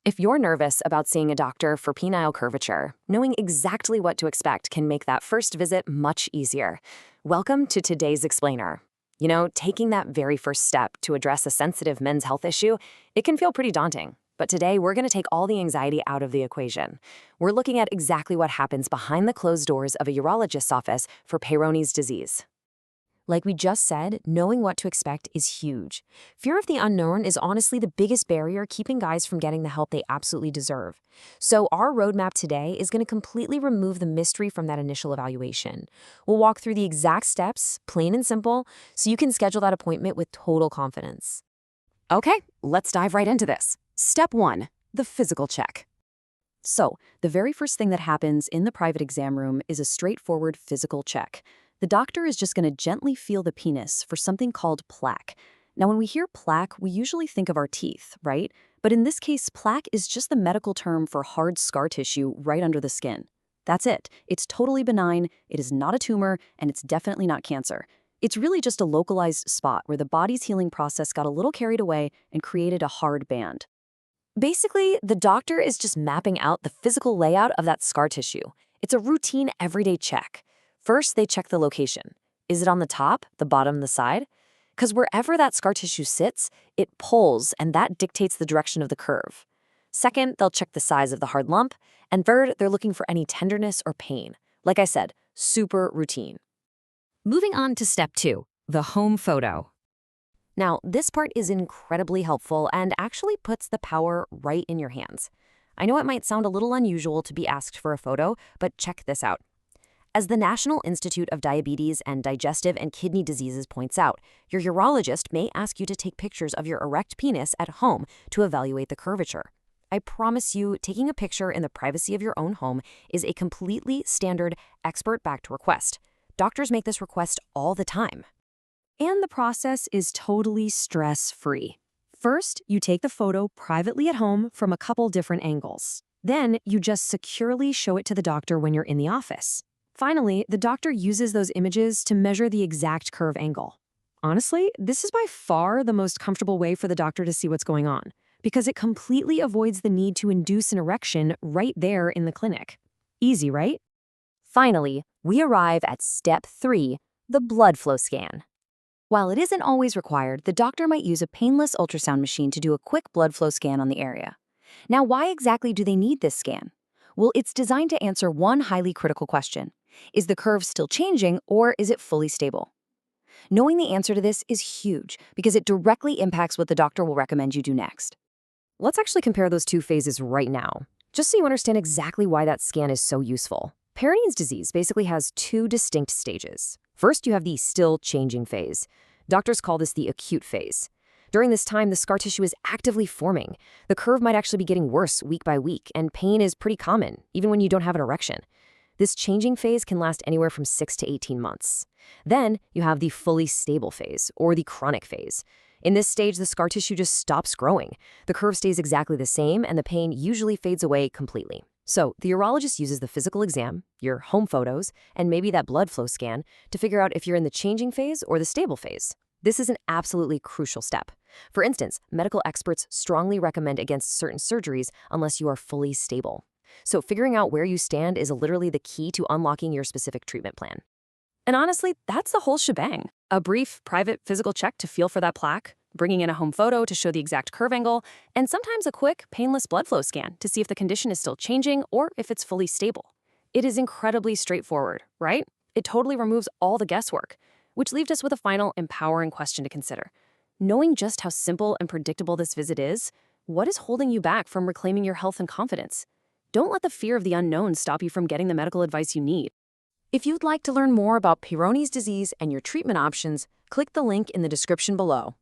If you're nervous about seeing a doctor for penile curvature, knowing exactly what to expect can make that first visit much easier. Welcome to today's explainer. Taking that very first step to address a sensitive men's health issue, it can feel pretty daunting. But today, we're going to take all the anxiety out of the equation. We're looking at exactly what happens behind the closed doors of a urologist's office for Peyronie's disease. Like we just said, knowing what to expect is huge. Fear of the unknown is honestly the biggest barrier keeping guys from getting the help they absolutely deserve. So our roadmap today is going to completely remove the mystery from that initial evaluation. We'll walk through the exact steps, plain and simple, so you can schedule that appointment with total confidence. Okay, let's dive right into this. Step 1, the physical check. So, the very first thing that happens in the private exam room is a straightforward physical check. The doctor is just going to gently feel the penis for something called plaque. Now, when we hear plaque, we usually think of our teeth, right? But in this case, plaque is just the medical term for hard scar tissue right under the skin. That's it. It's totally benign, it is not a tumor, and it's definitely not cancer. It's really just a localized spot where the body's healing process got a little carried away and created a hard band. Basically, the doctor is just mapping out the physical layout of that scar tissue. It's a routine, everyday check. First, they check the location. Is it on the top, the bottom, the side? Because wherever that scar tissue sits, it pulls, and that dictates the direction of the curve. Second, they'll check the size of the hard lump. And third, they're looking for any tenderness or pain. Like I said, super routine. Moving on to step 2, the home photo. Now, this part is incredibly helpful and actually puts the power right in your hands. I know it might sound a little unusual to be asked for a photo, but check this out. As the National Institute of Diabetes and Digestive and Kidney Diseases points out, your urologist may ask you to take pictures of your erect penis at home to evaluate the curvature. I promise you, taking a picture in the privacy of your own home is a completely standard, expert-backed request. Doctors make this request all the time. And the process is totally stress-free. First, you take the photo privately at home from a couple different angles. Then, you just securely show it to the doctor when you're in the office. Finally, the doctor uses those images to measure the exact curve angle. Honestly, this is by far the most comfortable way for the doctor to see what's going on, because it completely avoids the need to induce an erection right there in the clinic. Easy, right? Finally, we arrive at step 3, the blood flow scan. While it isn't always required, the doctor might use a painless ultrasound machine to do a quick blood flow scan on the area. Now, why exactly do they need this scan? Well, it's designed to answer one highly critical question. Is the curve still changing, or is it fully stable? Knowing the answer to this is huge because it directly impacts what the doctor will recommend you do next. Let's actually compare those two phases right now, just so you understand exactly why that scan is so useful. Peyronie's disease basically has 2 distinct stages. First, you have the still changing phase. Doctors call this the acute phase. During this time, the scar tissue is actively forming. The curve might actually be getting worse week by week, and pain is pretty common, even when you don't have an erection. This changing phase can last anywhere from 6 to 18 months. Then, you have the fully stable phase, or the chronic phase. In this stage, the scar tissue just stops growing. The curve stays exactly the same, and the pain usually fades away completely. So, the urologist uses the physical exam, your home photos, and maybe that blood flow scan to figure out if you're in the changing phase or the stable phase. This is an absolutely crucial step. For instance, medical experts strongly recommend against certain surgeries unless you are fully stable. So figuring out where you stand is literally the key to unlocking your specific treatment plan. And honestly, that's the whole shebang. A brief, private physical check to feel for that plaque, bringing in a home photo to show the exact curve angle, and sometimes a quick, painless blood flow scan to see if the condition is still changing or if it's fully stable. It is incredibly straightforward, right? It totally removes all the guesswork, which leaves us with a final, empowering question to consider. Knowing just how simple and predictable this visit is, what is holding you back from reclaiming your health and confidence? Don't let the fear of the unknown stop you from getting the medical advice you need. If you'd like to learn more about Peyronie's disease and your treatment options, click the link in the description below.